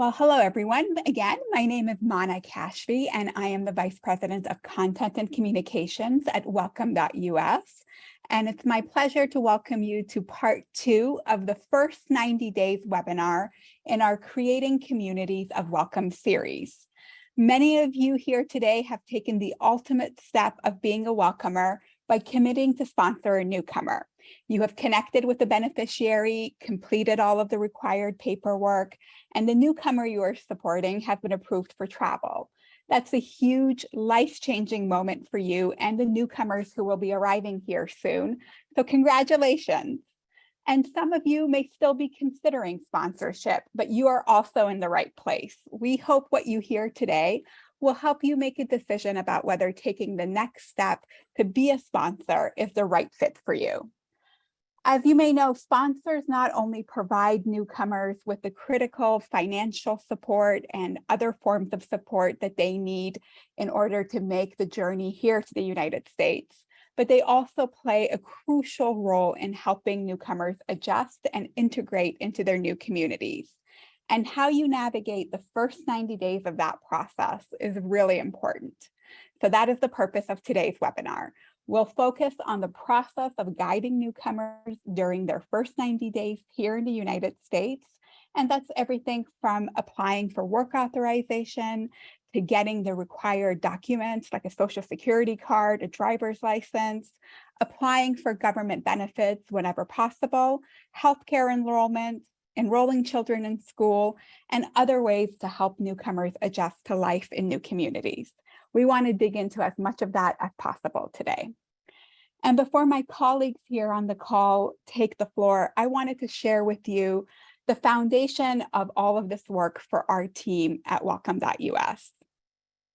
Well, hello, everyone. Again, my name is Monna Kashfi, and I am the Vice President of Content and Communications at Welcome.us. And it's my pleasure to welcome you to part 2 of the first 90 days webinar in our Creating Communities of Welcome series. Many of you here today have taken the ultimate step of being a welcomer by committing to sponsor a newcomer. You have connected with the beneficiary, completed all of the required paperwork, and the newcomer you are supporting has been approved for travel. That's a huge life-changing moment for you and the newcomers who will be arriving here soon. So congratulations. And some of you may still be considering sponsorship, but you are also in the right place. We hope what you hear today will help you make a decision about whether taking the next step to be a sponsor is the right fit for you. As you may know, sponsors not only provide newcomers with the critical financial support and other forms of support that they need in order to make the journey here to the United States, but they also play a crucial role in helping newcomers adjust and integrate into their new communities. And how you navigate the first 90 days of that process is really important. So that is the purpose of today's webinar. We'll focus on the process of guiding newcomers during their first 90 days here in the United States. And that's everything from applying for work authorization to getting the required documents like a social security card, a driver's license, applying for government benefits whenever possible, healthcare enrollment, enrolling children in school, and other ways to help newcomers adjust to life in new communities. We want to dig into as much of that as possible today. And before my colleagues here on the call take the floor, I wanted to share with you the foundation of all of this work for our team at Welcome.us.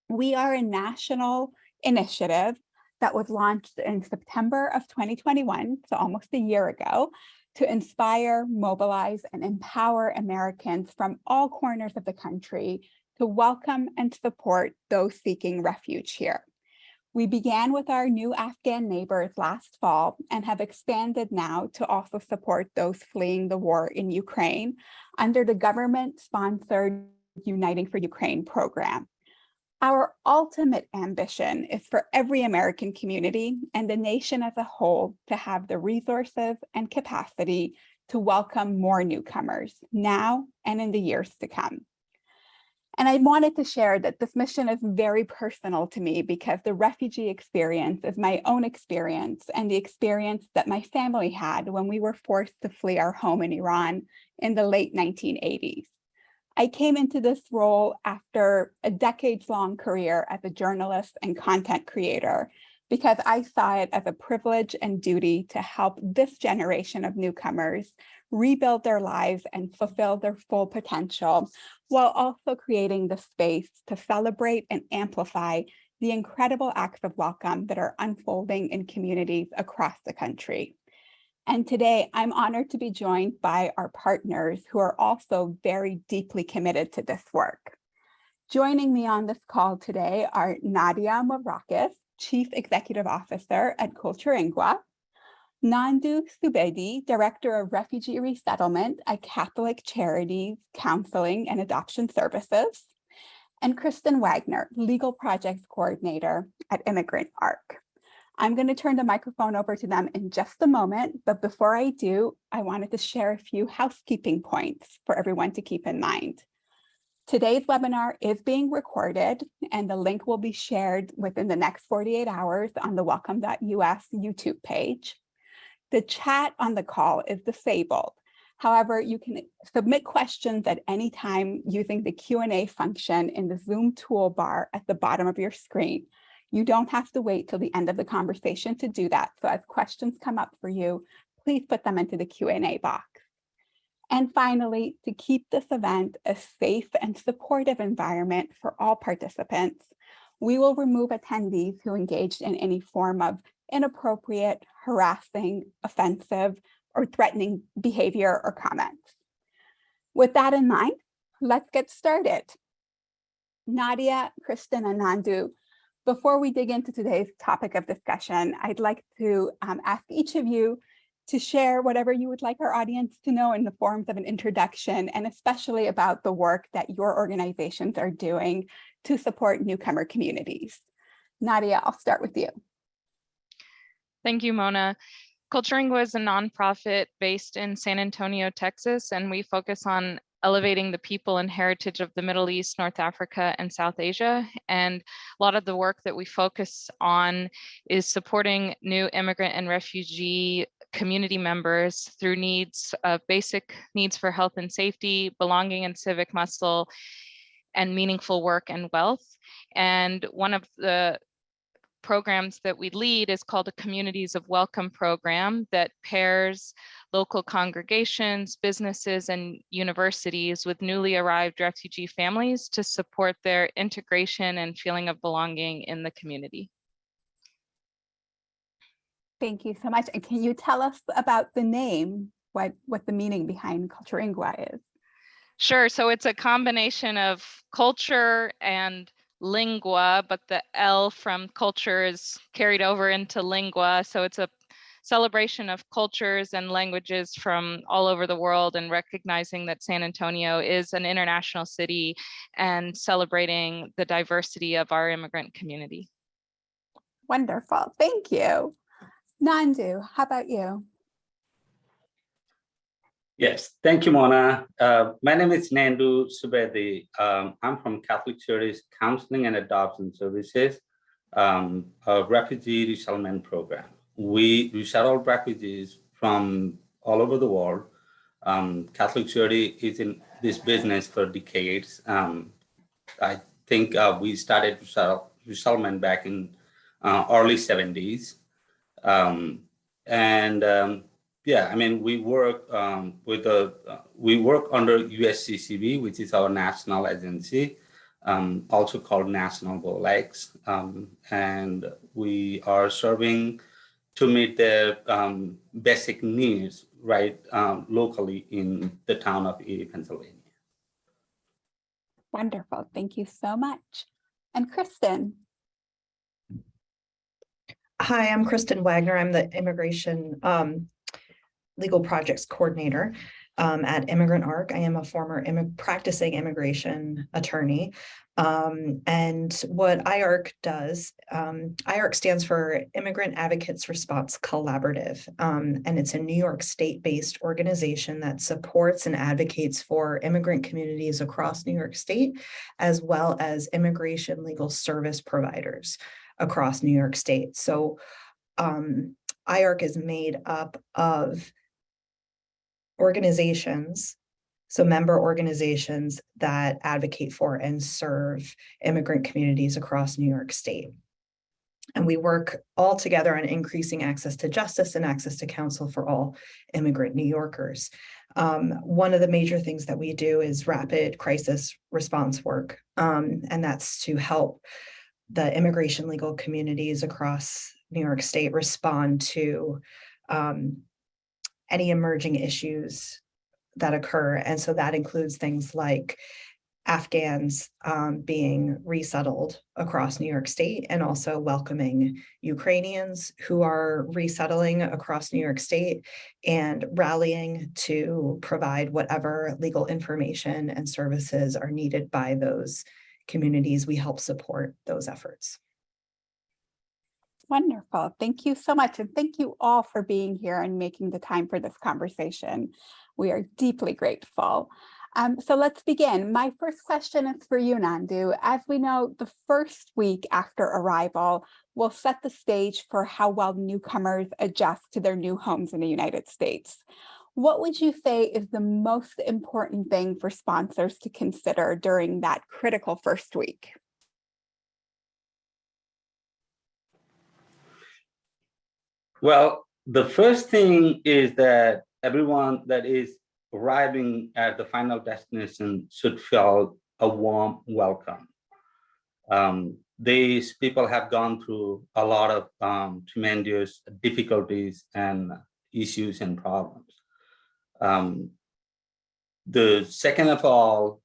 We are a national initiative that was launched in September of 2021, so almost a year ago, to inspire, mobilize, and empower Americans from all corners of the country to welcome and support those seeking refuge here. We began with our new Afghan neighbors last fall and have expanded now to also support those fleeing the war in Ukraine under the government-sponsored Uniting for Ukraine program. Our ultimate ambition is for every American community and the nation as a whole to have the resources and capacity to welcome more newcomers now and in the years to come. And I wanted to share that this mission is very personal to me because the refugee experience is my own experience and the experience that my family had when we were forced to flee our home in Iran in the late 1980s. I came into this role after a decades-long career as a journalist and content creator because I saw it as a privilege and duty to help this generation of newcomers rebuild their lives and fulfill their full potential, while also creating the space to celebrate and amplify the incredible acts of welcome that are unfolding in communities across the country. And today, I'm honored to be joined by our partners who are also very deeply committed to this work. Joining me on this call today are Nadia Mavrakis, Chief Executive Officer at Culturingua, Nandu Subedi, Director of Refugee Resettlement at Catholic Charities, Counseling and Adoption Services, and Kristen Wagner, Legal Projects Coordinator at Immigrant Arc. I'm going to turn the microphone over to them in just a moment, but before I do, I wanted to share a few housekeeping points for everyone to keep in mind. Today's webinar is being recorded, and the link will be shared within the next 48 hours on the Welcome.us YouTube page. The chat on the call is disabled. However, you can submit questions at any time using the Q&A function in the Zoom toolbar at the bottom of your screen. You don't have to wait till the end of the conversation to do that. So as questions come up for you, please put them into the Q&A box. And finally, to keep this event a safe and supportive environment for all participants, we will remove attendees who engaged in any form of inappropriate, harassing, offensive, or threatening behavior or comments. With that in mind, let's get started. Nadia, Kristen, and Nandu, before we dig into today's topic of discussion, I'd like to ask each of you to share whatever you would like our audience to know in the forms of an introduction, and especially about the work that your organizations are doing to support newcomer communities. Nadia, I'll start with you. Thank you, Monna. Culturingua is a nonprofit based in San Antonio, Texas, and we focus on elevating the people and heritage of the Middle East, North Africa, and South Asia. And a lot of the work that we focus on is supporting new immigrant and refugee community members through basic needs for health and safety, belonging and civic muscle, and meaningful work and wealth. And one of the programs that we lead is called a Communities of Welcome program that pairs local congregations, businesses, and universities with newly arrived refugee families to support their integration and feeling of belonging in the community. Thank you so much. And can you tell us about the name, what the meaning behind Culturingua is? Sure. So it's a combination of culture and lingua, but the L from culture is carried over into lingua. So it's a celebration of cultures and languages from all over the world, and recognizing that San Antonio is an international city and celebrating the diversity of our immigrant community. Wonderful. Thank you. Nandu, how about you? Yes, thank you, Monna. My name is Nandu Subedi. I'm from Catholic Charities Counseling and Adoption Services, a refugee resettlement program. We resettle refugees from all over the world. Catholic Charities is in this business for decades. I think we started resettlement back in early 70s. Yeah, I mean, we work we work under USCCB, which is our national agency, also called National GoalX, and we are serving to meet their basic needs right locally in the town of Erie, Pennsylvania. Wonderful. Thank you so much. And Kristen. Hi, I'm Kristen Wagner. I'm the Immigration Legal Projects Coordinator at Immigrant Arc. I am a former practicing immigration attorney. And what IARC does, IARC stands for Immigrant Advocates Response Collaborative. And it's a New York State-based organization that supports and advocates for immigrant communities across New York State, as well as immigration legal service providers across New York State. So IARC is made up of organizations, so member organizations that advocate for and serve immigrant communities across New York State. And we work all together on increasing access to justice and access to counsel for all immigrant New Yorkers. One of the major things that we do is rapid crisis response work, and that's to help the immigration legal communities across New York State respond to any emerging issues that occur. And so that includes things like Afghans being resettled across New York State, and also welcoming Ukrainians who are resettling across New York State, and rallying to provide whatever legal information and services are needed by those communities. We help support those efforts. Wonderful. Thank you so much. And thank you all for being here and making the time for this conversation. We are deeply grateful. So let's begin. My first question is for you, Nandu. As we know, the first week after arrival will set the stage for how well newcomers adjust to their new homes in the United States. What would you say is the most important thing for sponsors to consider during that critical first week? Well, the first thing is that everyone that is arriving at the final destination should feel a warm welcome. These people have gone through a lot of tremendous difficulties and issues and problems. The second of all,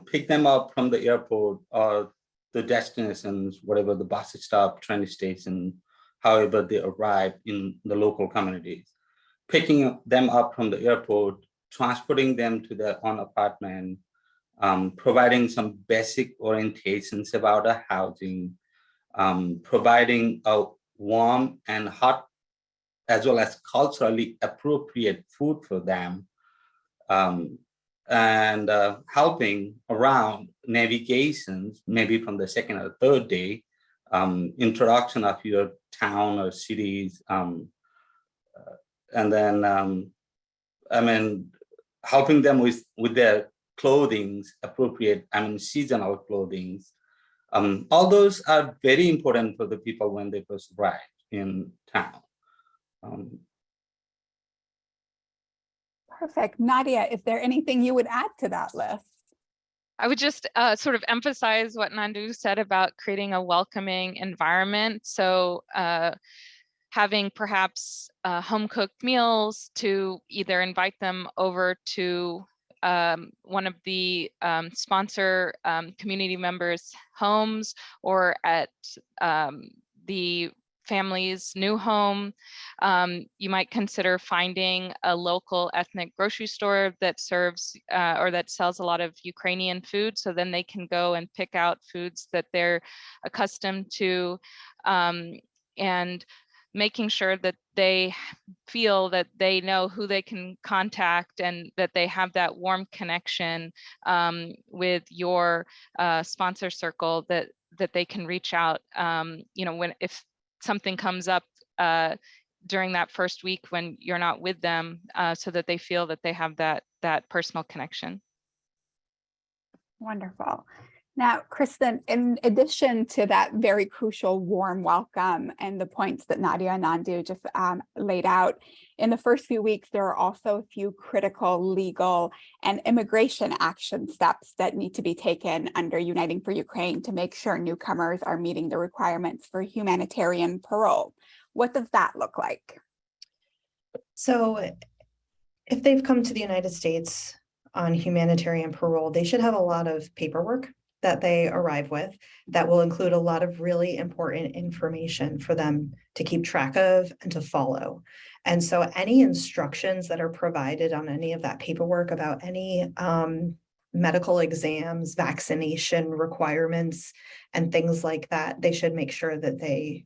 pick them up from the airport or the destinations, whatever the bus stop, train station, however they arrive in the local communities. picking them up from the airport, transporting them to their own apartment, providing some basic orientations about the housing, providing a warm and hot as well as culturally appropriate food for them, and helping around navigations, maybe from the second or third day, introduction of your town or cities, and then helping them with their clothings, appropriate, seasonal clothings. All those are very important for the people when they first arrive in town. Perfect. Nadia, is there anything you would add to that list? I would just sort of emphasize what Nandu said about creating a welcoming environment. So having perhaps home-cooked meals to either invite them over to one of the sponsor community members' homes or at the family's new home. You might consider finding a local ethnic grocery store that serves or that sells a lot of Ukrainian food, so then they can go and pick out foods that they're accustomed to, and making sure that they feel that they know who they can contact and that they have that warm connection with your sponsor circle, that they can reach out, if something comes up during that first week when you're not with them, so that they feel that they have that personal connection. Wonderful. Now, Kristen, in addition to that very crucial warm welcome and the points that Nadia and Nandu just laid out, in the first few weeks, there are also a few critical legal and immigration action steps that need to be taken under Uniting for Ukraine to make sure newcomers are meeting the requirements for humanitarian parole. What does that look like? So if they've come to the United States on humanitarian parole, they should have a lot of paperwork that they arrive with that will include a lot of really important information for them to keep track of and to follow. And so any instructions that are provided on any of that paperwork about any medical exams, vaccination requirements, and things like that, they should make sure that they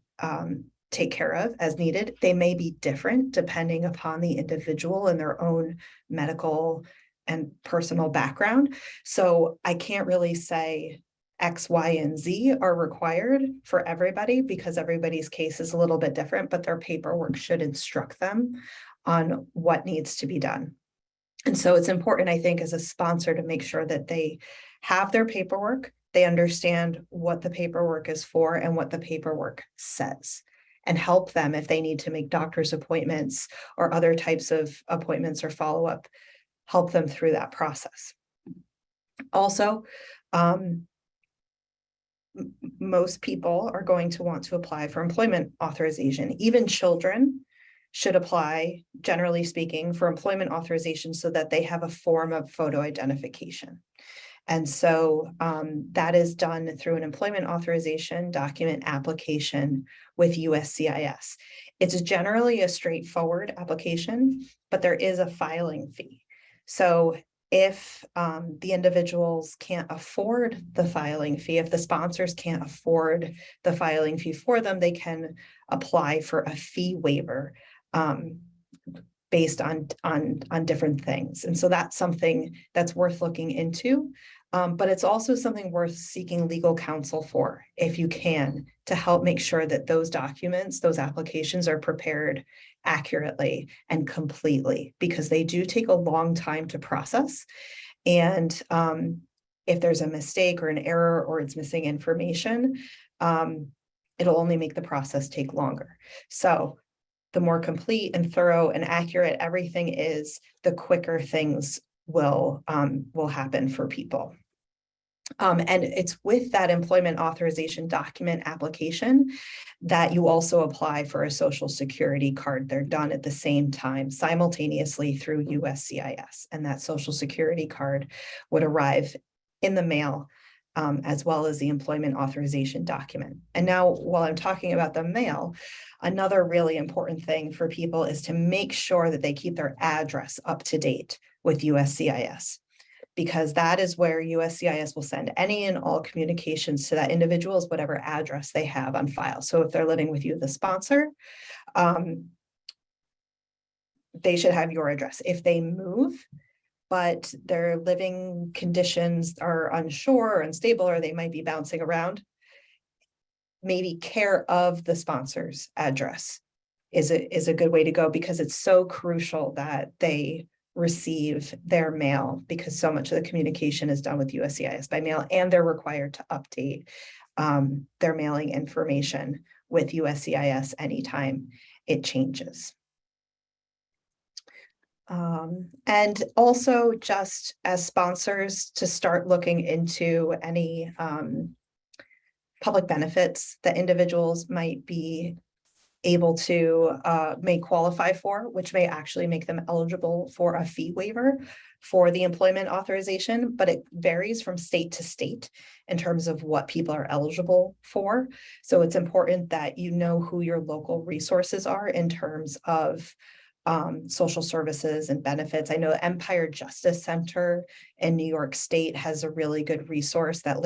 take care of as needed. They may be different depending upon the individual and their own medical and personal background. So I can't really say X, Y, and Z are required for everybody because everybody's case is a little bit different, but their paperwork should instruct them on what needs to be done. And so it's important, I think, as a sponsor to make sure that they have their paperwork, they understand what the paperwork is for and what the paperwork says, and help them if they need to make doctor's appointments or other types of appointments or follow-up, help them through that process. Also, most people are going to want to apply for employment authorization. Even children should apply, generally speaking, for employment authorization so that they have a form of photo identification. And so that is done through an employment authorization document application with USCIS. It's generally a straightforward application, but there is a filing fee. So if the individuals can't afford the filing fee, if the sponsors can't afford the filing fee for them, they can apply for a fee waiver based on different things. And so that's something that's worth looking into, but it's also something worth seeking legal counsel for, if you can, to help make sure that those documents, those applications are prepared accurately and completely, because they do take a long time to process. And if there's a mistake or an error or it's missing information, it'll only make the process take longer. So the more complete and thorough and accurate everything is, the quicker things will happen for people. And it's with that employment authorization document application that you also apply for a Social Security card. They're done at the same time, simultaneously through USCIS. And that Social Security card would arrive in the mail as well as the employment authorization document. And now, while I'm talking about the mail, another really important thing for people is to make sure that they keep their address up to date with USCIS, because that is where USCIS will send any and all communications to that individual's whatever address they have on file. So if they're living with you, the sponsor, they should have your address. If they move, but their living conditions are unsure or unstable, or they might be bouncing around, maybe care of the sponsor's address is a good way to go, because it's so crucial that they receive their mail, because so much of the communication is done with USCIS by mail, and they're required to update their mailing information with USCIS anytime it changes. And also, just as sponsors, to start looking into any public benefits that individuals might be able to may qualify for, which may actually make them eligible for a fee waiver for the employment authorization, but it varies from state to state in terms of what people are eligible for. So it's important that you know who your local resources are in terms of social services and benefits. I know Empire Justice Center in New York State has a really good resource that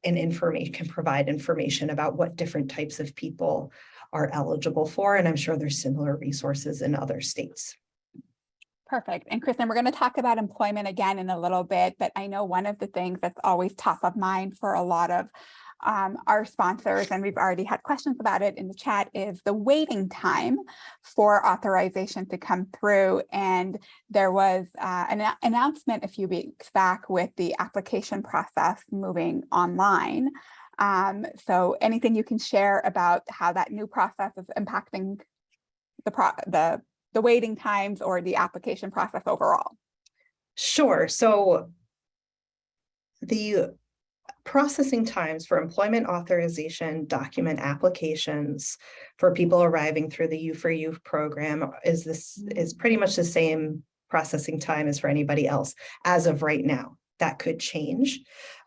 can provide information about what different types of people are eligible for. And I'm sure there's similar resources in other states. Perfect. And Kristen, we're going to talk about employment again in a little bit, but I know one of the things that's always top of mind for a lot of our sponsors, and we've already had questions about it in the chat, is the waiting time for authorization to come through. And there was an announcement a few weeks back with the application process moving online. So anything you can share about how that new process is impacting the waiting times or the application process overall? Sure. So the processing times for employment authorization document applications for people arriving through the U4U program is pretty much the same processing time as for anybody else as of right now. That could change.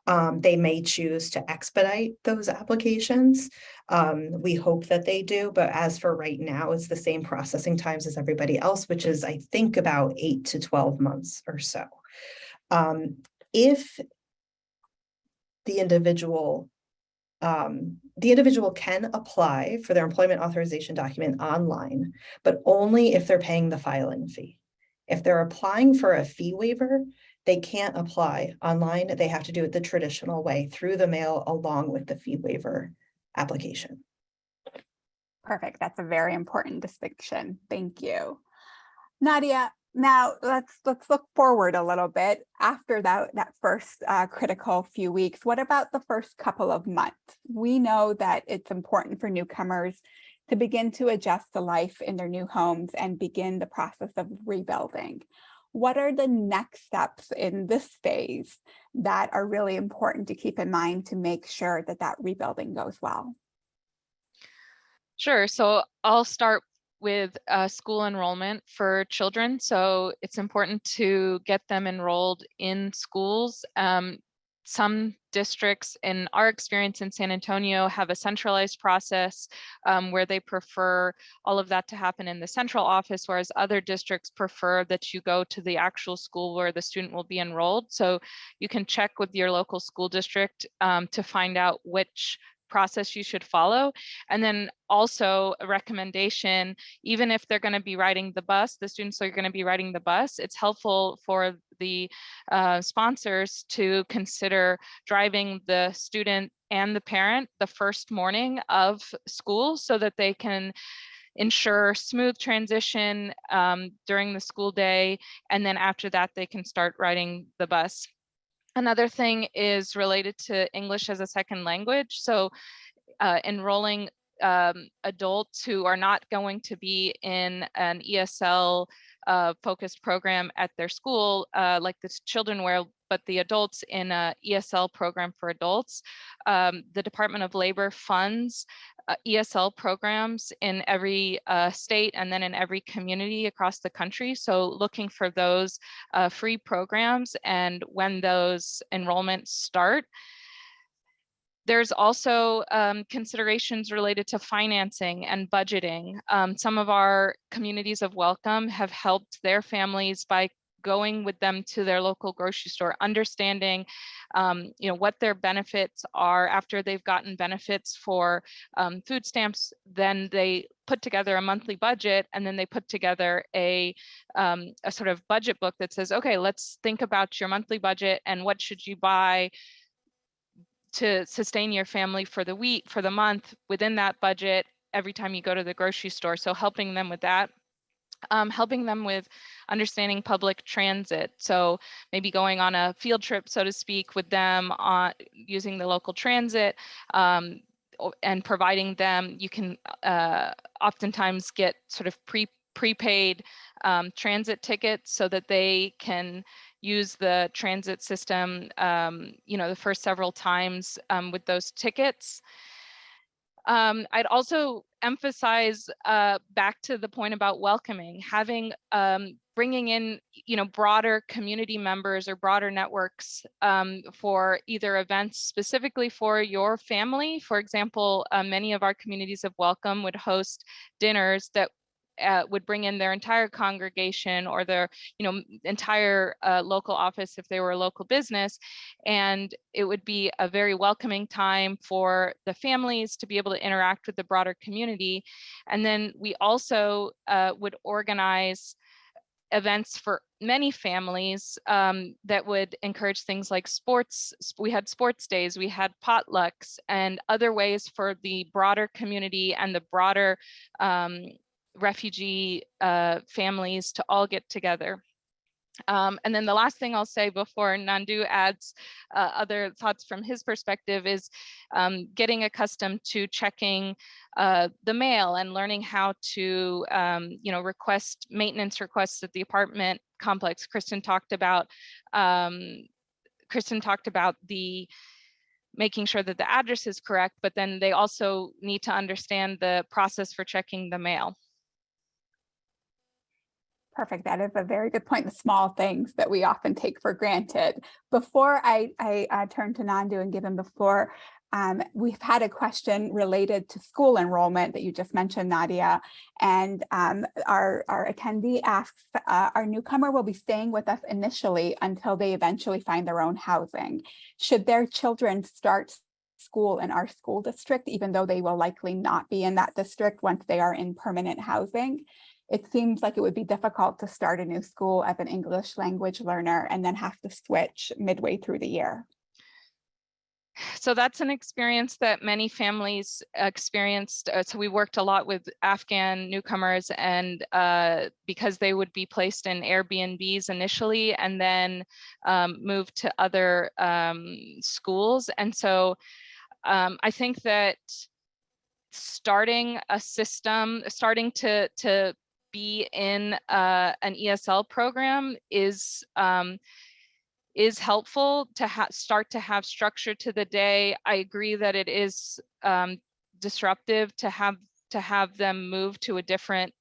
They may choose to expedite those applications. We hope that they do, but as for right now, it's the same processing times as everybody else, which is, I think, about 8 to 12 months or so. If the individual can apply for their employment authorization document online, but only if they're paying the filing fee. If they're applying for a fee waiver, they can't apply online. They have to do it the traditional way, through the mail, along with the fee waiver application. Perfect. That's a very important distinction. Thank you. Nadia, now let's look forward a little bit after that first critical few weeks. What about the first couple of months? We know that it's important for newcomers to begin to adjust to life in their new homes and begin the process of rebuilding. What are the next steps in this phase that are really important to keep in mind to make sure that that rebuilding goes well? Sure. So I'll start with school enrollment for children. So it's important to get them enrolled in schools. Some districts, in our experience in San Antonio, have a centralized process where they prefer all of that to happen in the central office, whereas other districts prefer that you go to the actual school where the student will be enrolled. So you can check with your local school district to find out which process you should follow. And then also a recommendation, even if they're going to be riding the bus, the students are going to be riding the bus, it's helpful for the sponsors to consider driving the student and the parent the first morning of school so that they can ensure smooth transition during the school day. And then after that, they can start riding the bus. Another thing is related to English as a second language. So enrolling adults who are not going to be in an ESL focused program at their school, like the children will, but the adults in a ESL program for adults. The Department of Labor funds ESL programs in every state and then in every community across the country. So looking for those free programs and when those enrollments start. There's also considerations related to financing and budgeting. Some of our communities of welcome have helped their families by going with them to their local grocery store, understanding what their benefits are after they've gotten benefits for food stamps. Then they put together a monthly budget, and then they put together a sort of budget book that says, okay, let's think about your monthly budget and what should you buy to sustain your family for the week, for the month, within that budget every time you go to the grocery store. So helping them with that. Helping them with understanding public transit. So maybe going on a field trip, so to speak, with them on using the local transit, and providing them, you can oftentimes get sort of prepaid transit tickets so that they can use the transit system, the first several times with those tickets. I'd also emphasize back to the point about welcoming, having bringing in broader community members or broader networks for either events specifically for your family. For example, many of our communities of welcome would host dinners that would bring in their entire congregation or their entire local office if they were a local business, and it would be a very welcoming time for the families to be able to interact with the broader community. And then we also would organize events for many families that would encourage things like sports. We had sports days, we had potlucks, and other ways for the broader community and the broader refugee families to all get together. And then the last thing I'll say before Nandu adds other thoughts from his perspective is getting accustomed to checking the mail and learning how to request maintenance requests at the apartment complex. Kristen talked about the making sure that the address is correct, but then they also need to understand the process for checking the mail. Perfect. That is a very good point. The small things that we often take for granted. Before I turn to Nandu and give him the floor, we've had a question related to school enrollment that you just mentioned, Nadia. And our attendee asks, our newcomer will be staying with us initially until they eventually find their own housing. Should their children start school in our school district, even though they will likely not be in that district once they are in permanent housing? It seems like it would be difficult to start a new school as an English language learner and then have to switch midway through the year. So that's an experience that many families experienced. So we worked a lot with Afghan newcomers, and because they would be placed in Airbnbs initially and then moved to other schools. And so I think that starting a system, starting to be in an ESL program is helpful to start to have structure to the day. I agree that it is disruptive to have them move to a different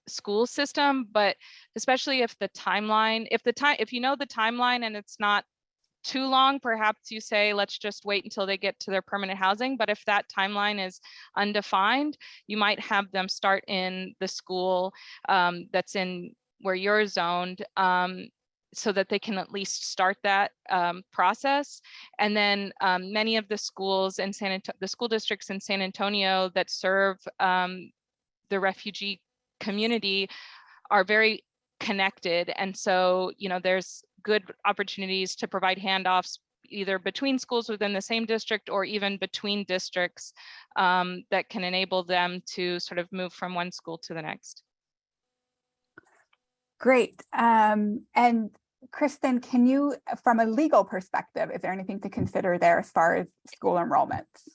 school system, but especially if the timeline, if you know the timeline and it's not too long, perhaps you say, let's just wait until they get to their permanent housing. But if that timeline is undefined, you might have them start in the school that's in where you're zoned, so that they can at least start that process. And then many of the schools in the school districts in San Antonio that serve the refugee community are very connected. And so, there's good opportunities to provide handoffs either between schools within the same district or even between districts that can enable them to sort of move from one school to the next. Great. And Kristen, can you, from a legal perspective, is there anything to consider there as far as school enrollments?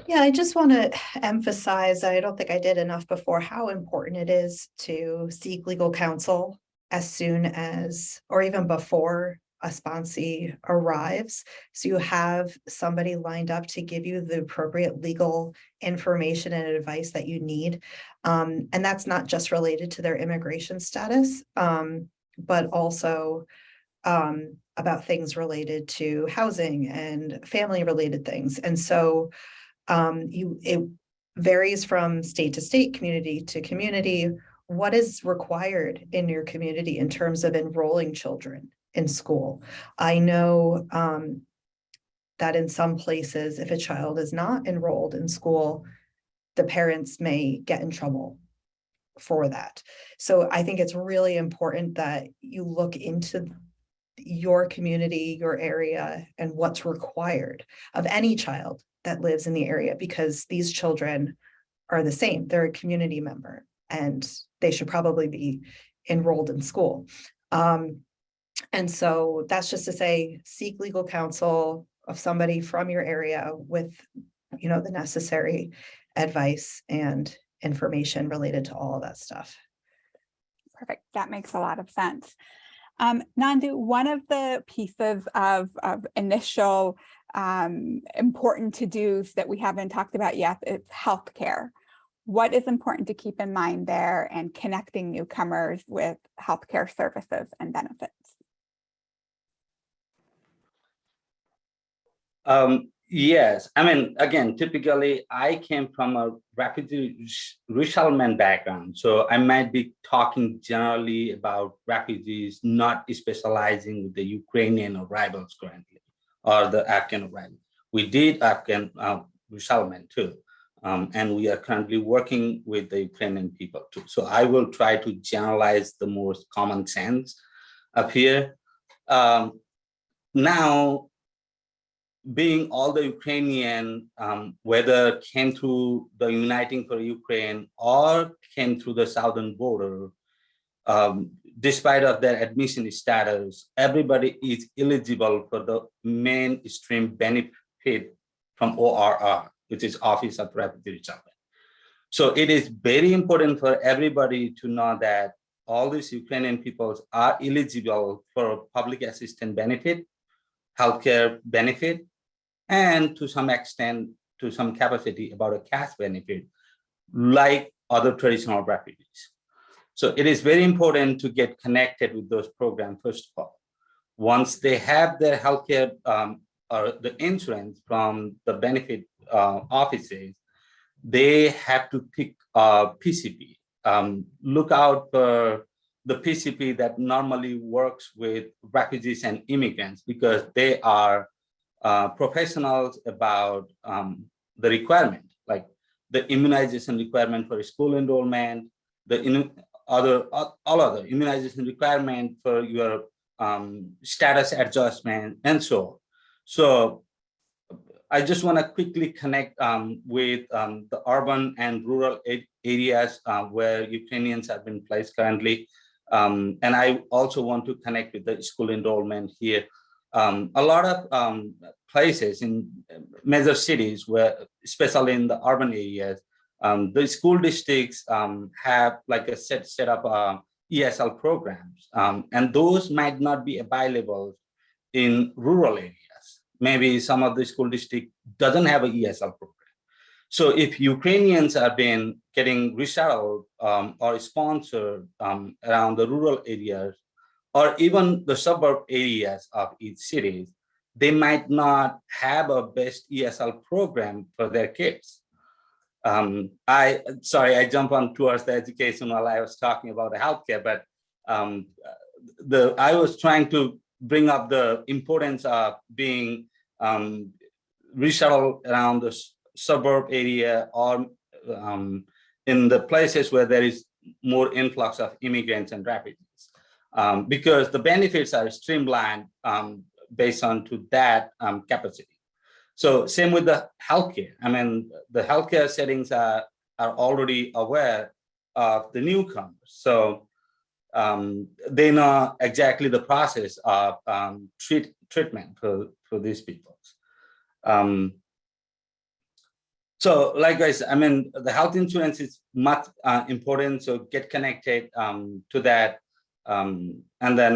Yeah, I just want to emphasize, I don't think I did enough before, how important it is to seek legal counsel as soon as, or even before a sponsee arrives. So you have somebody lined up to give you the appropriate legal information and advice that you need. And that's not just related to their immigration status, but also about things related to housing and family related things. And so it varies from state to state, community to community, what is required in your community in terms of enrolling children in school. I know that in some places, if a child is not enrolled in school, the parents may get in trouble for that. So I think it's really important that you look into your community, your area, and what's required of any child that lives in the area, because these children are the same. They're a community member and they should probably be enrolled in school. And so that's just to say, seek legal counsel of somebody from your area with, the necessary advice and information related to all of that stuff. Perfect. That makes a lot of sense. Nandu, one of the pieces of initial important to-dos that we haven't talked about yet is healthcare. What is important to keep in mind there and connecting newcomers with healthcare services and benefits? Yes, I mean, again, typically I came from a refugee resettlement background, so I might be talking generally about refugees, not specializing with the Ukrainian arrivals currently, or the Afghan arrivals. We did Afghan resettlement too, and we are currently working with the Ukrainian people too. So I will try to generalize the most common sense up here. Now, being all the Ukrainian, whether came through the Uniting for Ukraine or came through the southern border, despite of their admission status, everybody is eligible for the mainstream benefit from ORR, which is Office of Refugee Resettlement. So it is very important for everybody to know that all these Ukrainian peoples are eligible for public assistance benefit, healthcare benefit, and to some extent, to some capacity about a cash benefit, like other traditional refugees. So it is very important to get connected with those programs, first of all. Once they have their healthcare or the insurance from the benefit offices, they have to pick PCP. Look out for the PCP that normally works with refugees and immigrants, because they are professionals about the requirement, like the immunization requirement for school enrollment, the all other immunization requirement for your status adjustment, and so on. So I just want to quickly connect with the urban and rural areas where Ukrainians have been placed currently. And I also want to connect with the school enrollment here. A lot of places in major cities, where, especially in the urban areas, the school districts have like a set up ESL programs, and those might not be available in rural areas. Maybe some of the school district doesn't have an ESL program. So if Ukrainians have been getting resettled or sponsored around the rural areas, or even the suburb areas of each city, they might not have a best ESL program for their kids. I jumped on towards the education while I was talking about the healthcare, but I was trying to bring up the importance of being resettled around the suburb area, or in the places where there is more influx of immigrants and refugees. Because the benefits are streamlined based on to that capacity. So same with the healthcare. I mean, the healthcare settings are already aware of the newcomers. So they know exactly the process of treatment for these people. So likewise, I mean, the health insurance is much important. So get connected to that. And then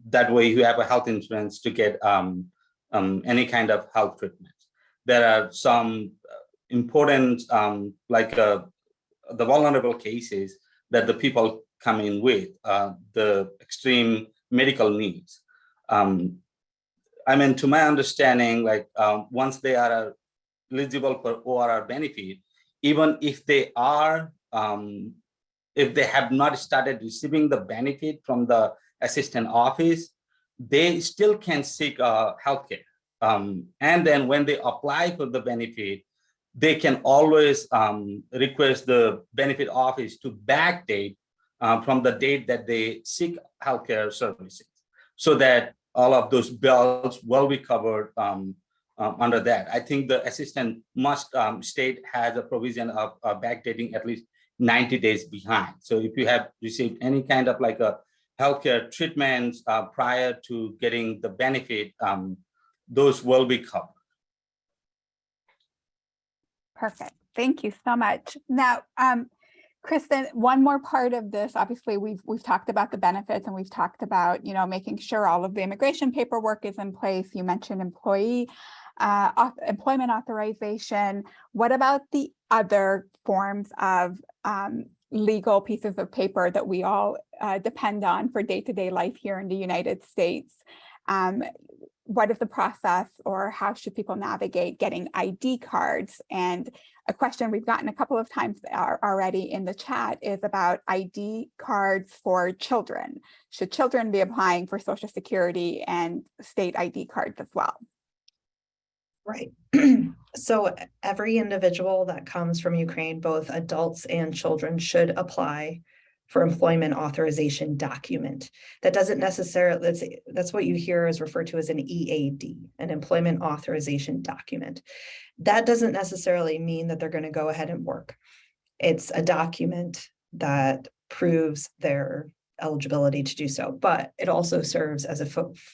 that way you have a health insurance to get any kind of health treatment. There are some important, like the vulnerable cases that the people come in with, the extreme medical needs. I mean, to my understanding, like once they are eligible for ORR benefit, even if they are, if they have not started receiving the benefit from the assistant office, they still can seek healthcare. And then when they apply for the benefit, they can always request the benefit office to backdate from the date that they seek healthcare services, so that all of those bills will be covered under that. I think the assistant must state has a provision of backdating at least 90 days behind. So if you have received any kind of like a healthcare treatments prior to getting the benefit, those will be covered. Perfect. Thank you so much. Now, Kristen, one more part of this, obviously we've talked about the benefits, and we've talked about, you know, making sure all of the immigration paperwork is in place. You mentioned employment authorization. What about the other forms of legal pieces of paper that we all depend on for day-to-day life here in the United States? What is the process, or how should people navigate getting ID cards? And a question we've gotten a couple of times already in the chat is about ID cards for children. Should children be applying for Social Security and state ID cards as well? Right. So every individual that comes from Ukraine, both adults and children, should apply for employment authorization document. That doesn't necessarily, that's what you hear is referred to as an EAD, an employment authorization document. That doesn't necessarily mean that they're going to go ahead and work. It's a document that proves their eligibility to do so, but it also serves as a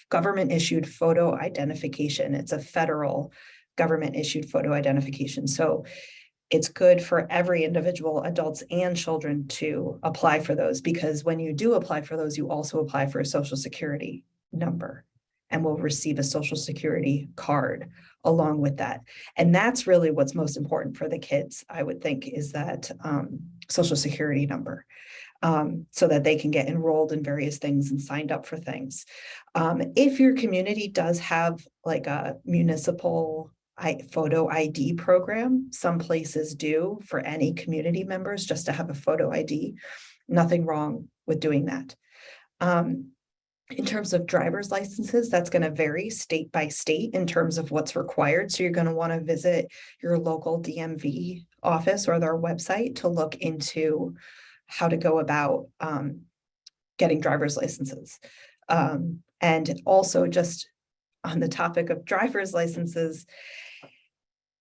government issued photo identification. It's a federal government issued photo identification. So it's good for every individual, adults and children, to apply for those, because when you do apply for those, you also apply for a Social Security number and will receive a Social Security card along with that. And that's really what's most important for the kids, I would think, is that Social Security number, so that they can get enrolled in various things and signed up for things. If your community does have like a municipal photo ID program, some places do for any community members just to have a photo ID. Nothing wrong with doing that. In terms of driver's licenses, that's going to vary state by state in terms of what's required. So you're going to want to visit your local DMV office or their website to look into how to go about getting driver's licenses. And also, just on the topic of driver's licenses,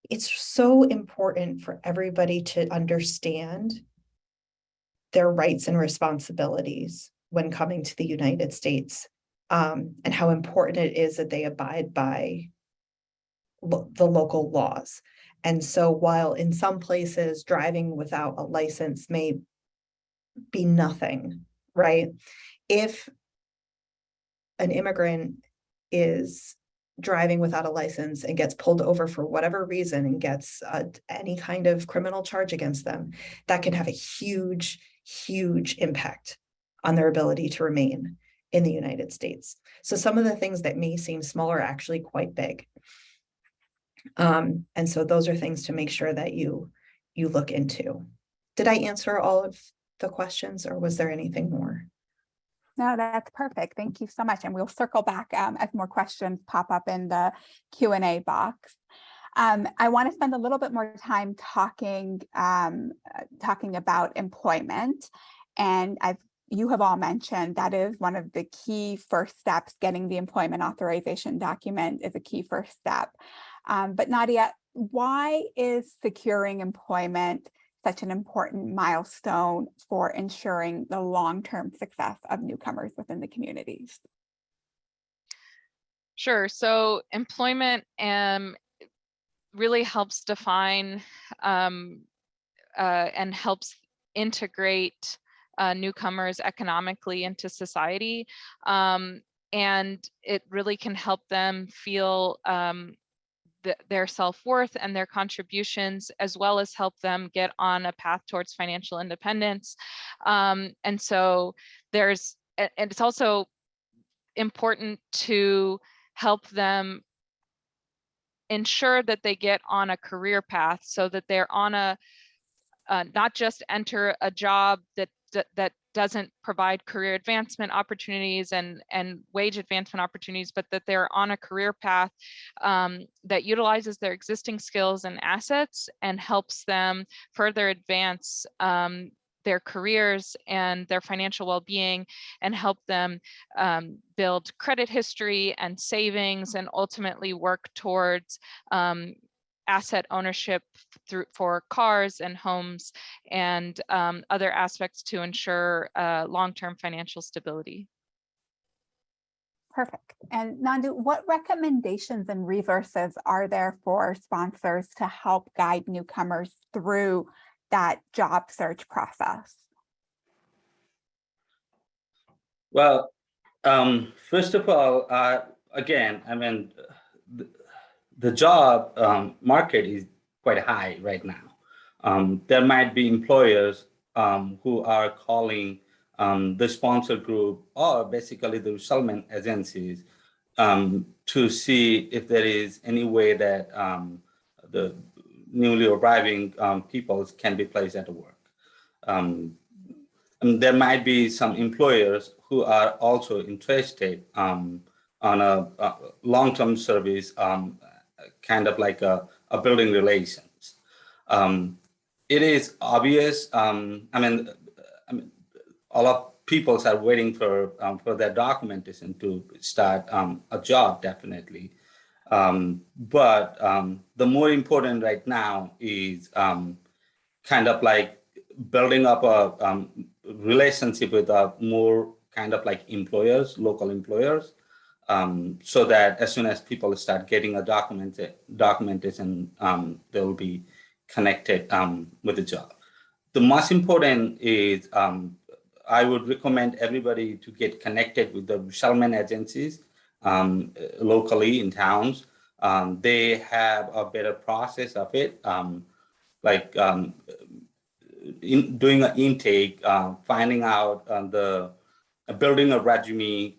it's so important for everybody to understand their rights and responsibilities when coming to the United States, and how important it is that they abide by the local laws. And so while in some places driving without a license may be nothing, right? If an immigrant is driving without a license and gets pulled over for whatever reason and gets any kind of criminal charge against them, that can have a huge, huge impact on their ability to remain in the United States. So some of the things that may seem small are actually quite big. And so those are things to make sure that you look into. Did I answer all of the questions, or was there anything more? No, that's perfect. Thank you so much. And we'll circle back as more questions pop up in the Q&A box. I want to spend a little bit more time talking about employment. And you have all mentioned that is one of the key first steps. Getting the employment authorization document is a key first step. But Nadia, why is securing employment such an important milestone for ensuring the long-term success of newcomers within the communities? Sure. So employment really helps define and helps integrate newcomers economically into society. And it really can help them feel their self-worth and their contributions, as well as help them get on a path towards financial independence. And so and it's also important to help them ensure that they get on a career path so that they're on a not just enter a job that doesn't provide career advancement opportunities and wage advancement opportunities, but that they're on a career path that utilizes their existing skills and assets and helps them further advance their careers and their financial well-being, and help them build credit history and savings, and ultimately work towards asset ownership for cars and homes and other aspects to ensure long-term financial stability. Perfect. And Nandu, what recommendations and resources are there for sponsors to help guide newcomers through that job search process? Well, first of all, again, I mean, the job market is quite high right now. There might be employers who are calling the sponsor group or basically the resettlement agencies to see if there is any way that the newly arriving people can be placed at work. And there might be some employers who are also interested on a long-term service, kind of like a building relations. It is obvious. I mean, all of people are waiting for their documentation to start a job, definitely. But the more important right now is kind of like building up a relationship with more kind of like employers, local employers, so that as soon as people start getting a documentation, they will be connected with the job. The most important is I would recommend everybody to get connected with the resettlement agencies locally in towns. They have a better process of it, doing an intake, finding out building a resume,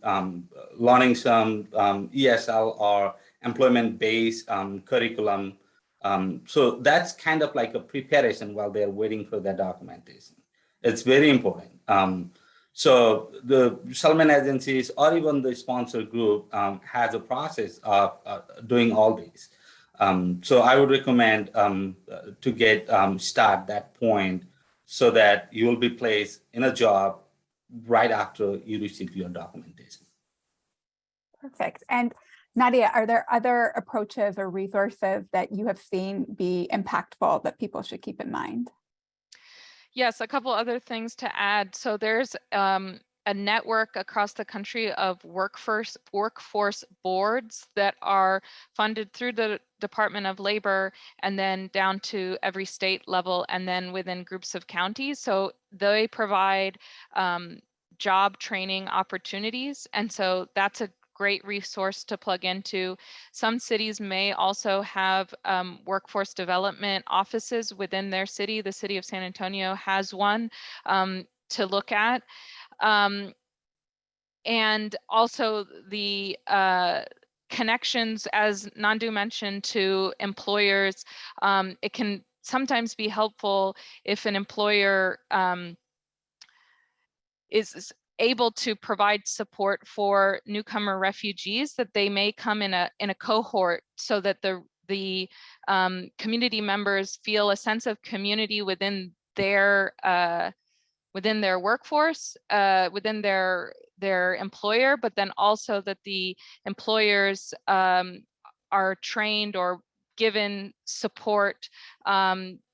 learning some ESL or employment-based curriculum. So that's kind of like a preparation while they're waiting for their documentation. It's very important. So the resettlement agencies or even the sponsor group has a process of doing all these. So I would recommend to get start that point so that you will be placed in a job right after you receive your documentation. Perfect. And Nadia, are there other approaches or resources that you have seen be impactful that people should keep in mind? Yes, a couple other things to add. So there's a network across the country of workforce boards that are funded through the Department of Labor and then down to every state level and then within groups of counties. So they provide job training opportunities. And so that's a great resource to plug into. Some cities may also have workforce development offices within their city. The city of San Antonio has one to look at. And also the connections, as Nandu mentioned, to employers. It can sometimes be helpful if an employer is able to provide support for newcomer refugees, that they may come in a cohort so that the community members feel a sense of community within their workforce, within their employer, but then also that the employers are trained or given support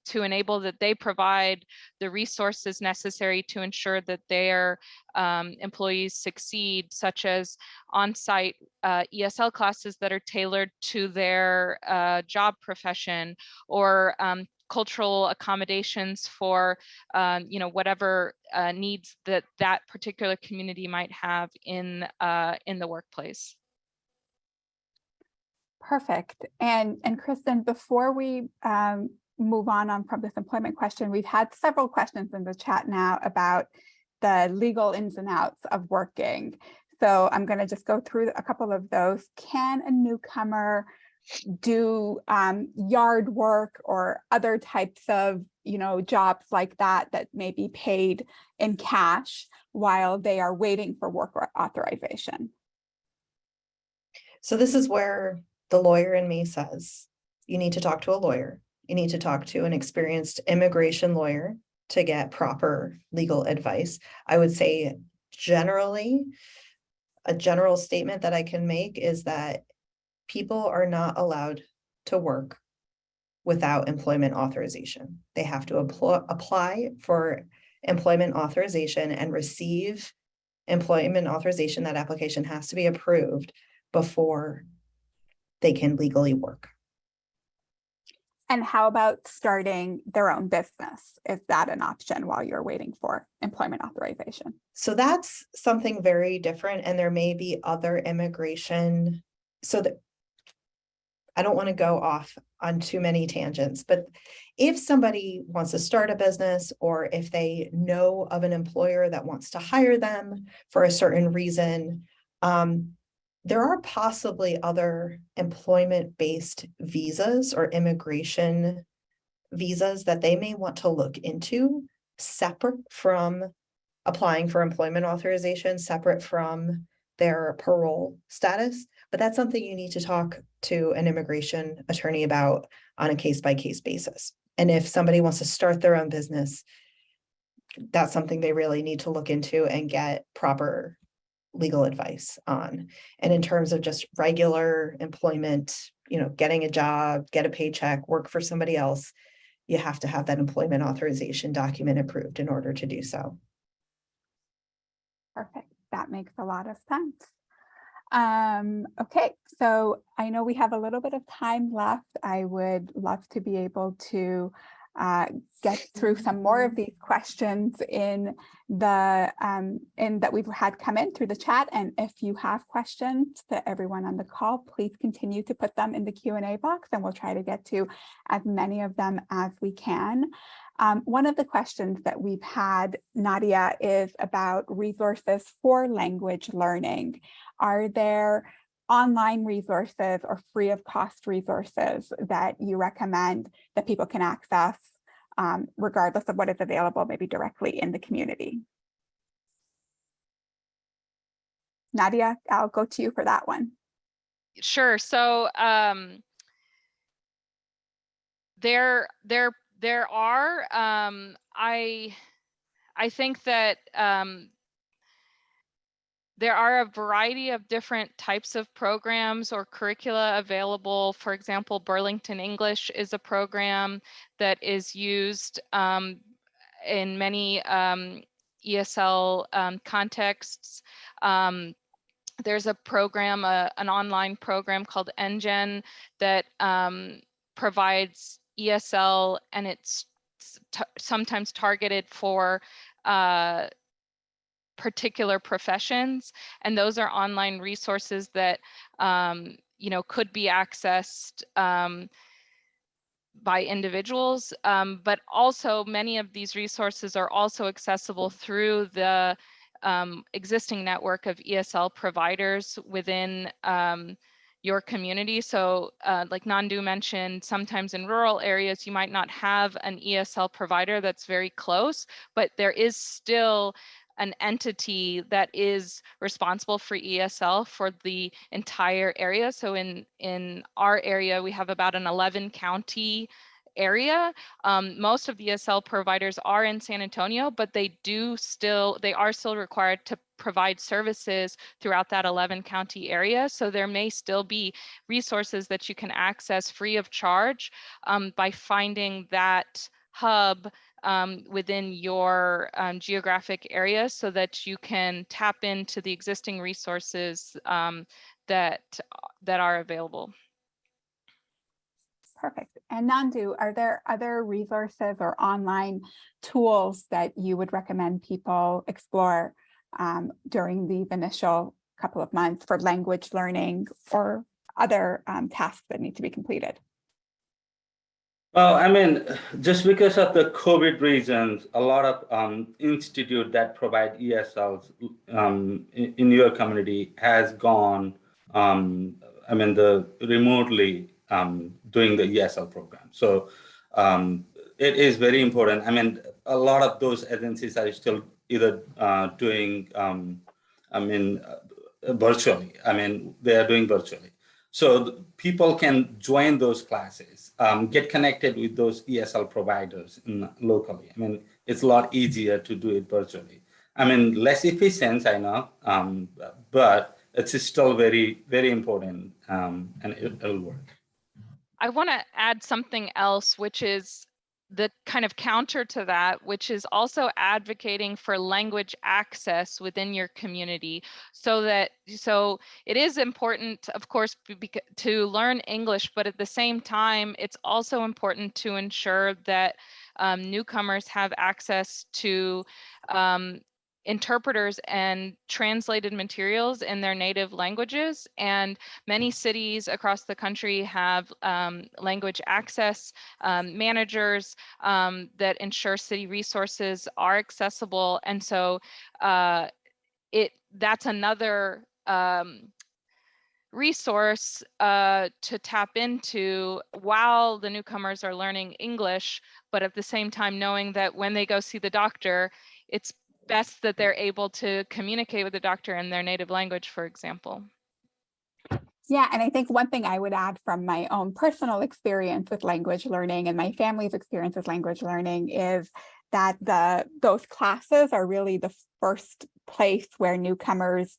to enable that they provide the resources necessary to ensure that their employees succeed, such as on-site ESL classes that are tailored to their job profession, or cultural accommodations for whatever needs that particular community might have in the workplace. Perfect. And Kristen, before we move on from this employment question, we've had several questions in the chat now about the legal ins and outs of working. So I'm going to just go through a couple of those. Can a newcomer do yard work or other types of, jobs like that may be paid in cash while they are waiting for work authorization? So this is where the lawyer in me says, you need to talk to a lawyer. You need to talk to an experienced immigration lawyer to get proper legal advice. I would say generally, a general statement that I can make is that people are not allowed to work without employment authorization. They have to apply for employment authorization and receive employment authorization. That application has to be approved before they can legally work. And how about starting their own business? Is that an option while you're waiting for employment authorization? So that's something very different, and there may be other immigration. So that I don't want to go off on too many tangents, but if somebody wants to start a business, or if they know of an employer that wants to hire them for a certain reason, there are possibly other employment-based visas or immigration visas that they may want to look into, separate from applying for employment authorization, separate from their parole status. But that's something you need to talk to an immigration attorney about on a case-by-case basis. And if somebody wants to start their own business, that's something they really need to look into and get proper legal advice on. And in terms of just regular employment, getting a job, get a paycheck, work for somebody else, you have to have that employment authorization document approved in order to do so. Perfect. That makes a lot of sense. Okay, so I know we have a little bit of time left. I would love to be able to get through some more of these questions in that we've had come in through the chat. And if you have questions to everyone on the call, please continue to put them in the Q&A box, and we'll try to get to as many of them as we can. One of the questions that we've had, Nadia, is about resources for language learning. Are there online resources or free of cost resources that you recommend that people can access regardless of what is available, maybe directly in the community? Nadia, I'll go to you for that one. Sure. So there are, I think that there are a variety of different types of programs or curricula available. For example, Burlington English is a program that is used in many ESL contexts. There's a program, an online program called NGen that provides ESL, and it's sometimes targeted for particular professions, and those are online resources that could be accessed by individuals, but also many of these resources are also accessible through the existing network of ESL providers within your community. So like Nandu mentioned, sometimes in rural areas, you might not have an ESL provider that's very close, but there is still an entity that is responsible for ESL for the entire area. So in our area, we have about an 11 county area. Most of the ESL providers are in San Antonio, but they are still required to provide services throughout that 11 county area. So there may still be resources that you can access free of charge by finding that hub within your geographic area, so that you can tap into the existing resources that are available. Perfect. And Nandu, are there other resources or online tools that you would recommend people explore during these initial couple of months for language learning or other tasks that need to be completed? Well, I mean, just because of the COVID reasons, a lot of institute that provide ESLs in your community has gone, I mean, the remotely doing the ESL program. So it is very important. I mean, a lot of those agencies are still either doing, virtually. I mean, they are doing virtually. So people can join those classes, get connected with those ESL providers locally. I mean, it's a lot easier to do it virtually. I mean, less efficient, I know, but it's still very, very important, and it'll work. I want to add something else, which is the kind of counter to that, which is also advocating for language access within your community, so it is important, of course, to learn English, but at the same time, it's also important to ensure that newcomers have access to interpreters and translated materials in their native languages. And many cities across the country have language access managers that ensure city resources are accessible. And so that's another resource to tap into while the newcomers are learning English, but at the same time knowing that when they go see the doctor, it's best that they're able to communicate with the doctor in their native language, for example. Yeah, and I think one thing I would add from my own personal experience with language learning and my family's experience with language learning is that those classes are really the first place where newcomers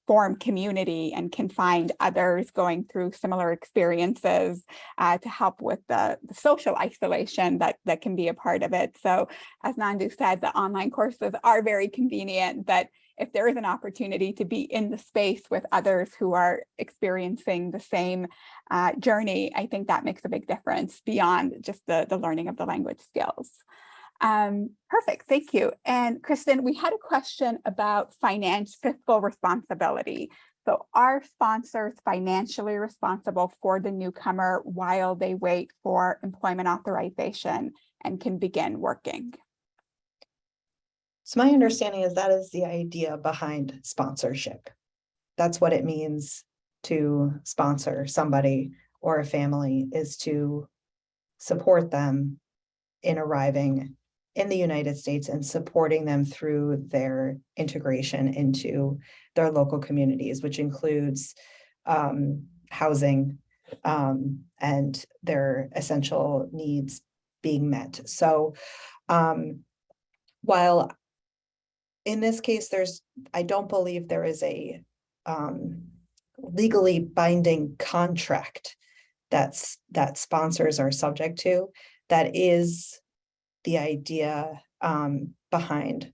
form community and can find others going through similar experiences to help with the social isolation that can be a part of it. So as Nandu said, the online courses are very convenient, but if there is an opportunity to be in the space with others who are experiencing the same journey, I think that makes a big difference beyond just the learning of the language skills. Perfect, thank you. And Kristen, we had a question about fiscal responsibility. So are sponsors financially responsible for the newcomer while they wait for employment authorization and can begin working? So my understanding is that is the idea behind sponsorship. That's what it means to sponsor somebody or a family, is to support them in arriving in the United States and supporting them through their integration into their local communities, which includes housing and their essential needs being met. So while in this case, I don't believe there is a legally binding contract that sponsors are subject to. That is the idea behind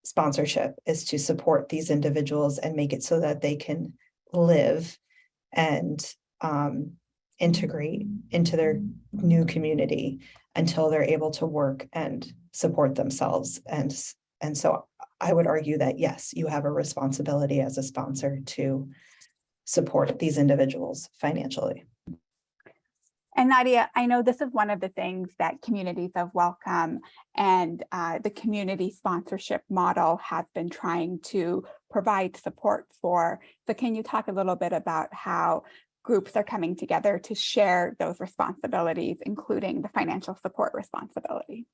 sponsorship, is to support these individuals and make it so that they can live and integrate into their new community until they're able to work and support themselves. And so I would argue that, yes, you have a responsibility as a sponsor to support these individuals financially. And Nadia, I know this is one of the things that communities of welcome and the community sponsorship model has been trying to provide support for. So can you talk a little bit about how groups are coming together to share those responsibilities, including the financial support responsibility?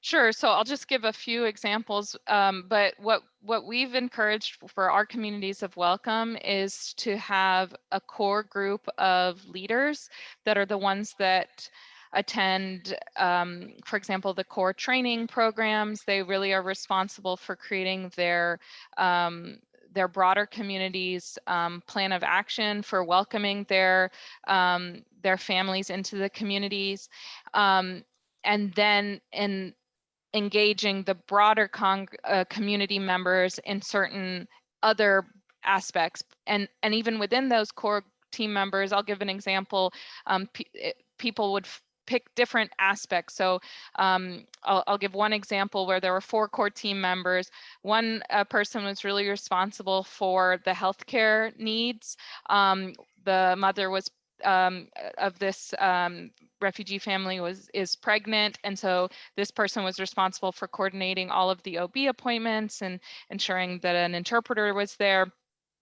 Sure. So I'll just give a few examples, but what we've encouraged for our communities of welcome is to have a core group of leaders that are the ones that attend, for example, the core training programs. They really are responsible for creating their broader community's plan of action for welcoming their families into the communities, and then engaging the broader community members in certain other aspects. And even within those core team members, I'll give an example, people would pick different aspects. So I'll give one example where there were 4 core team members. One person was really responsible for the healthcare needs. The mother was of this refugee family is pregnant, and so this person was responsible for coordinating all of the OB appointments and ensuring that an interpreter was there.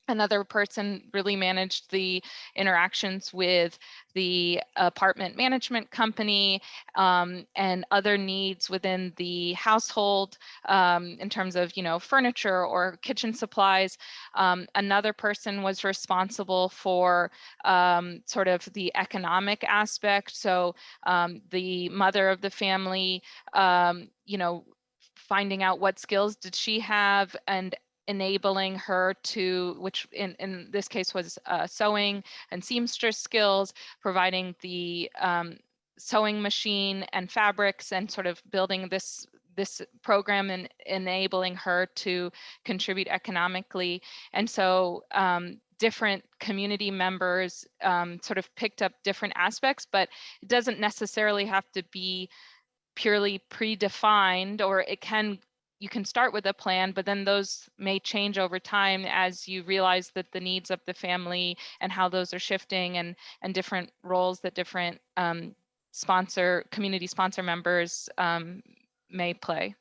Another person really managed the interactions with the apartment management company and other needs within the household in terms of, furniture or kitchen supplies. Another person was responsible for sort of the economic aspect. So the mother of the family, finding out what skills did she have and enabling her to, which in this case was sewing and seamstress skills, providing the sewing machine and fabrics and sort of building this program and enabling her to contribute economically. And so different community members sort of picked up different aspects, but it doesn't necessarily have to be purely predefined, or you can start with a plan, but then those may change over time as you realize that the needs of the family and how those are shifting and different roles that different community sponsor members may play.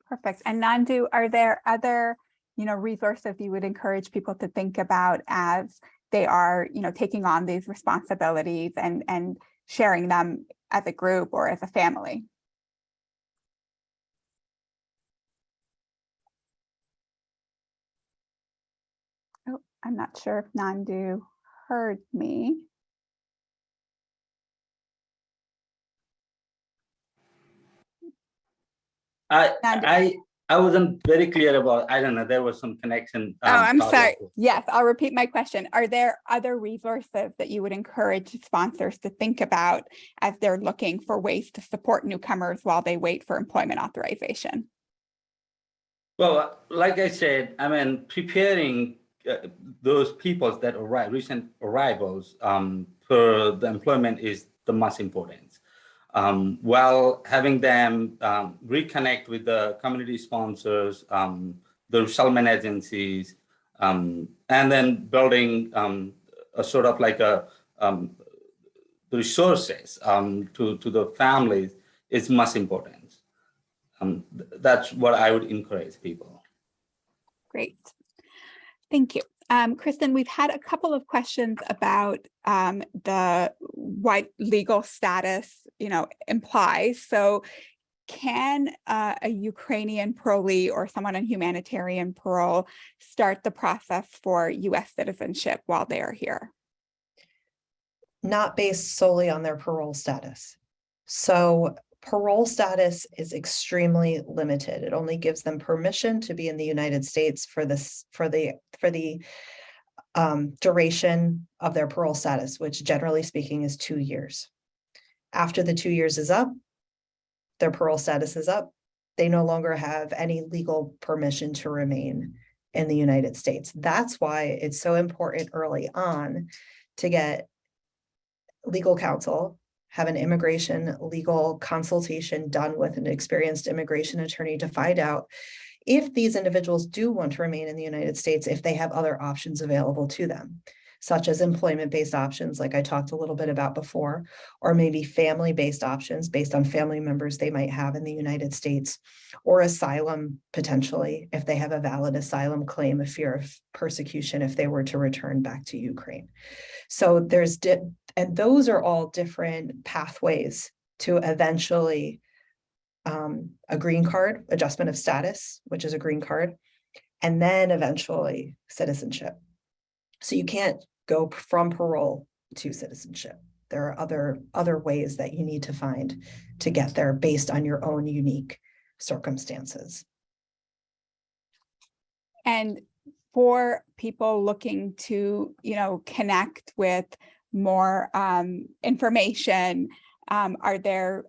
Perfect. And Nandu, are there other, resources you would encourage people to think about as they are, taking on these responsibilities and sharing them as a group or as a family? Oh, I'm not sure if Nandu heard me. I wasn't very clear about, I don't know, there was some connection. I'm sorry. Yes, I'll repeat my question. Are there other resources that you would encourage sponsors to think about as they're looking for ways to support newcomers while they wait for employment authorization? Well, like I said, preparing those people that arrive, recent arrivals for the employment is the most important. While having them reconnect with the community sponsors, the resettlement agencies, and then building a sort of like the resources to the families is most important. That's what I would encourage people. Great. Thank you. Kristen, we've had a couple of questions about what legal status, implies. So can a Ukrainian parolee or someone on humanitarian parole start the process for U.S. citizenship while they are here? Not based solely on their parole status. So parole status is extremely limited. It only gives them permission to be in the United States for the duration of their parole status, which generally speaking is 2 years. After the 2 years is up, their parole status is up. They no longer have any legal permission to remain in the United States. That's why it's so important early on to get legal counsel, have an immigration legal consultation done with an experienced immigration attorney to find out if these individuals do want to remain in the United States, if they have other options available to them, such as employment-based options, like I talked a little bit about before, or maybe family-based options based on family members they might have in the United States, or asylum potentially, if they have a valid asylum claim, a fear of persecution if they were to return back to Ukraine. So and those are all different pathways to eventually a green card, adjustment of status, which is a green card, and then eventually citizenship. So you can't go from parole to citizenship. There are other ways that you need to find to get there based on your own unique circumstances. And for people looking to, connect with more information, are there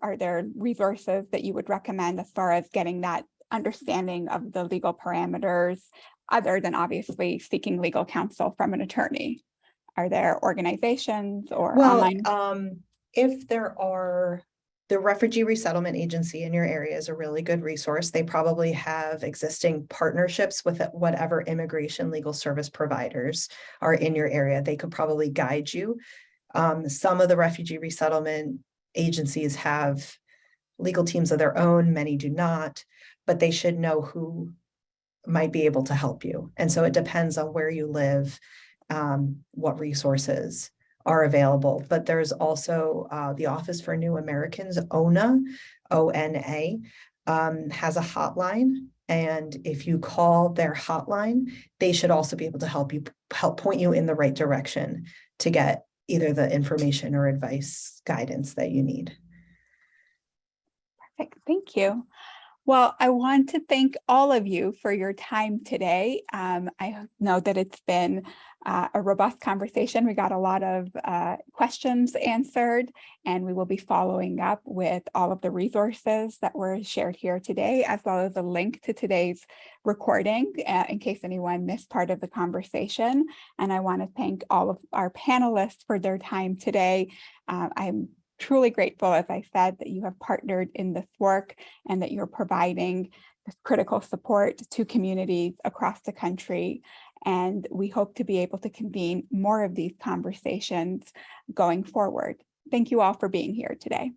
resources that you would recommend as far as getting that understanding of the legal parameters, other than obviously seeking legal counsel from an attorney? Are there organizations or online? If there are The Refugee Resettlement Agency in your area is a really good resource. They probably have existing partnerships with whatever immigration legal service providers are in your area. They could probably guide you. Some of the refugee resettlement agencies have legal teams of their own, many do not, but they should know who might be able to help you. And so it depends on where you live, what resources are available. But there's also the Office for New Americans, ONA, O-N-A, has a hotline. And if you call their hotline, they should also be able to help point you in the right direction to get either the information or advice guidance that you need. Perfect. Thank you. Well, I want to thank all of you for your time today. I know that it's been a robust conversation. We got a lot of questions answered, and we will be following up with all of the resources that were shared here today, as well as a link to today's recording in case anyone missed part of the conversation. And I want to thank all of our panelists for their time today. I'm truly grateful, as I said, that you have partnered in this work and that you're providing this critical support to communities across the country. And we hope to be able to convene more of these conversations going forward. Thank you all for being here today.